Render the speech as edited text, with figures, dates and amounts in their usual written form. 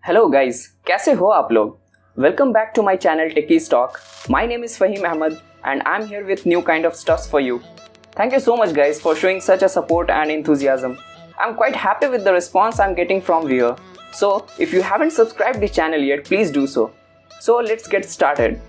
Hello guys, कैसे हो आप लोग? Welcome back to my channel techies talk. My name is Faheem Ahmad and I'm here with new kind of stuffs for you. Thank you so much guys for showing such a support and enthusiasm. I'm quite happy with the response I'm getting from viewer. So if you haven't subscribed the channel yet, please do so. So let's get started.